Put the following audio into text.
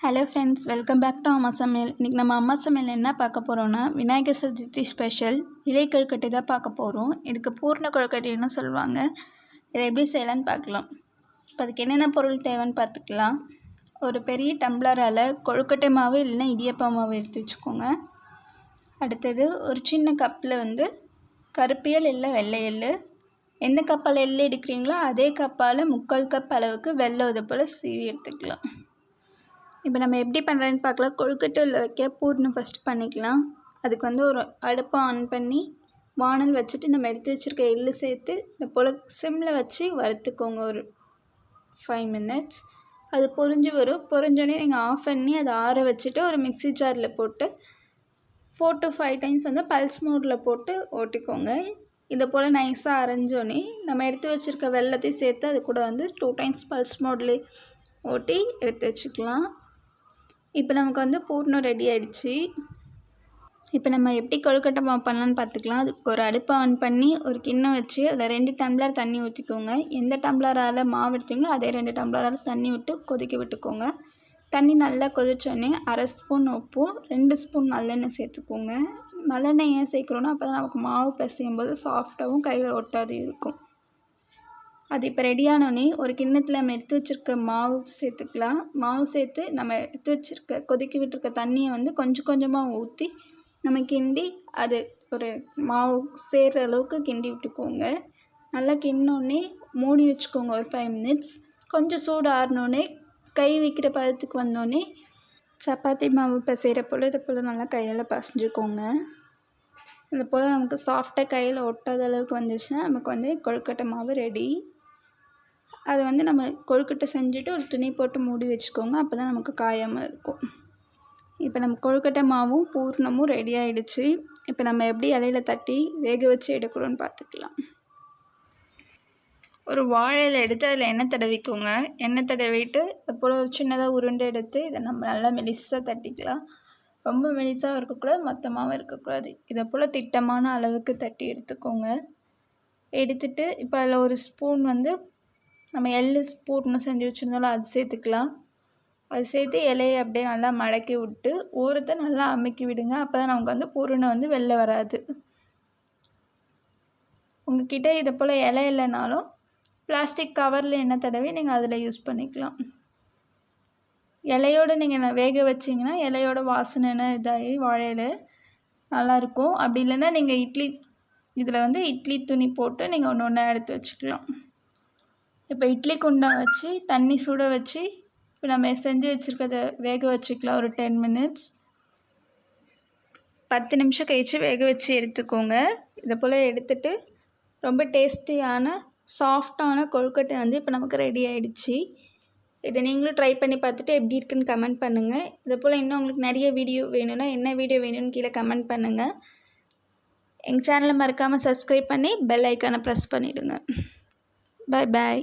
Hello friends, welcome back to Amma Samayal. இன்றைக்கி நம்ம அம்மா சமையல் என்ன பார்க்க போகிறோன்னா, விநாயகர் சதுர்த்தி ஸ்பெஷல் இலை கொழுக்கட்டை தான் பார்க்க போகிறோம். இதுக்கு பூர்ண கொழுக்கட்டைன்னு சொல்லுவாங்க. இதை எப்படி செய்யலான்னு பார்க்கலாம். இப்போ அதுக்கு என்னென்ன பொருள் தேவைன்னு பார்த்துக்கலாம். ஒரு பெரிய டம்ளரால் கொழுக்கட்டை மாவு இல்லைன்னா இடியப்பா மாவு எடுத்து வச்சுக்கோங்க. அடுத்தது ஒரு சின்ன கப்பில் கருப்பு எள் இல்லை வெள்ளை எள், எந்த கப்பால் எள் எடுக்கிறீங்களோ அதே கப்பால் 3/4 கப் அளவுக்கு வெள்ளை இது போல் சீவி எடுத்துக்கலாம். இப்போ நம்ம எப்படி பண்ணுறேன்னு பார்க்கலாம். கொழுக்கட்டையில் வைக்க பூர்ணம் ஃபஸ்ட்டு பண்ணிக்கலாம். அதுக்கு ஒரு அடுப்பை ஆன் பண்ணி வானல் வச்சுட்டு நம்ம எடுத்து வச்சுருக்க எள்ளு சேர்த்து இந்த போல் சிம்மில் வச்சு வறுத்துக்கோங்க ஒரு 5 மினிட்ஸ். அது பொரிஞ்சு வரும். பொரிஞ்சோடனே நீங்கள் ஆஃப் பண்ணி அதை ஆற வச்சுட்டு ஒரு மிக்ஸி ஜாரில் போட்டு 4 to 5 டைம்ஸ் பல்ஸ் மோடில் போட்டு ஓட்டிக்கோங்க. இதை போல் நைஸாக அரைஞ்சோடனே நம்ம எடுத்து வச்சுருக்க வெல்லத்தையும் சேர்த்து அது கூட 2 டைம்ஸ் பல்ஸ் மோட்லேயே ஓட்டி எடுத்து வச்சுக்கலாம். இப்போ நமக்கு பூர்ணம் ரெடி ஆகிடுச்சு. இப்போ நம்ம எப்படி கொழுக்கட்டை மாவு பண்ணலான்னு பார்த்துக்கலாம். அதுக்கு ஒரு அடுப்பை ஆன் பண்ணி ஒரு கிண்ணம் வச்சு அதில் 2 டம்ளர் தண்ணி ஊற்றிக்கோங்க. எந்த டம்ளரால் மாவு எடுத்தீங்களோ அதே 2 டம்ளரால் தண்ணி விட்டு கொதிக்க விட்டுக்கோங்க. தண்ணி நல்லா கொதிச்சோடனே 1/2 ஸ்பூன் உப்பும் 2 ஸ்பூன் நல்லெண்ணெய் சேர்த்துக்கோங்க. நல்லெண்ணெய் ஏன் சேர்க்குறோன்னா அப்போ தான் நமக்கு மாவு பிசையும் போது சாஃப்டாகவும் கையில் ஒட்டாது இருக்கும். அது இப்போ ரெடியானோடனே ஒரு கிண்ணத்தில் நம்ம எடுத்து வச்சுருக்க மாவு சேர்த்துக்கலாம். மாவு சேர்த்து நம்ம எடுத்து வச்சுருக்க கொதிக்க விட்டுருக்க தண்ணியை கொஞ்சம் கொஞ்சமாக ஊற்றி நம்ம கிண்டி அது ஒரு மாவு சேர்கிற அளவுக்கு கிண்டி விட்டுக்கோங்க. நல்லா கிண்ணோடனே மூடி வச்சுக்கோங்க ஒரு 5 மினிட்ஸ். கொஞ்சம் சூடு ஆறினோடனே கை வைக்கிற பதத்துக்கு வந்தோடனே சப்பாத்தி மாவு பிசைகிற போல் இதை போல் நல்லா கையால் பசைஞ்சுக்கோங்க. இது போல் நமக்கு சாஃப்டாக கையில் ஒட்டாத அளவுக்கு வந்துச்சுன்னா நமக்கு கொழுக்கட்டை மாவு ரெடி. அதை நம்ம கொழுக்கட்டை செஞ்சுட்டு ஒரு துணி போட்டு மூடி வச்சுக்கோங்க. அப்போ தான் நமக்கு காயாமல் இருக்கும். இப்போ நம்ம கொழுக்கட்டை மாவும் பூர்ணமும் ரெடி ஆகிடுச்சு. இப்போ நம்ம எப்படி இலையில் தட்டி வேக வச்சு எடுக்கிறோன்னு பார்த்துக்கலாம். ஒரு வாழை இலை எடுத்து அதில் எண்ணெய் தடவிக்கோங்க. எண்ணெய் தடவிட்டு அது போல் ஒரு சின்னதாக உருண்டை எடுத்து இதை நம்ம நல்லா மெலிசாக தட்டிக்கலாம். ரொம்ப மெலிசாகவும் இருக்கக்கூடாது, மொத்தமாகவும் இருக்கக்கூடாது. இதை போல் திட்டமான அளவுக்கு தட்டி எடுத்துக்கோங்க. எடுத்துட்டு இப்போ அதில் ஒரு ஸ்பூன் நம்ம எள்ளு பூர்ணம் செஞ்சு வச்சுருந்தாலும் அது சேர்த்துக்கலாம். அது சேர்த்து இலையை அப்படியே நல்லா மடக்கி விட்டு ஓரத்தை நல்லா அமுக்கி விடுங்க. அப்போ தான் நமக்கு பூரணம் வெளில வராது. உங்கள்கிட்ட இதை போல் இலை இல்லைனாலும் பிளாஸ்டிக் கவரில் எண்ணெய் தடவி நீங்கள் அதில் யூஸ் பண்ணிக்கலாம். இலையோடு நீங்கள் வேக வச்சிங்கன்னா இலையோட வாசனை இதாகி வாழையில நல்லாயிருக்கும். அப்படி இல்லைன்னா நீங்கள் இதில் இட்லி துணி போட்டு நீங்கள் ஒன்று ஒன்றா எடுத்து வச்சுக்கலாம். இப்போ இட்லி குண்டான் வச்சு தண்ணி சுட வச்சு இப்போ நம்ம செஞ்சு வச்சுருக்கத வேக வச்சுக்கலாம் ஒரு 10 மினிட்ஸ். 10 நிமிஷம் கழிச்சு வேக வச்சு எடுத்துக்கோங்க. இதை போல் எடுத்துட்டு ரொம்ப டேஸ்டியான சாஃப்டான கொழுக்கட்டை இப்போ நமக்கு ரெடி ஆகிடுச்சு. இதை நீங்களும் ட்ரை பண்ணி பார்த்துட்டு எப்படி இருக்குன்னு கமெண்ட் பண்ணுங்கள். இதை போல் இன்னும் உங்களுக்கு நிறைய வீடியோ வேணும்னா என்ன வீடியோ வேணும்னு கீழே கமெண்ட் பண்ணுங்கள். எங்கள் சேனலை மறக்காமல் சப்ஸ்கிரைப் பண்ணி பெல் ஐக்கானை ப்ரெஸ் பண்ணிவிடுங்க. Bye bye.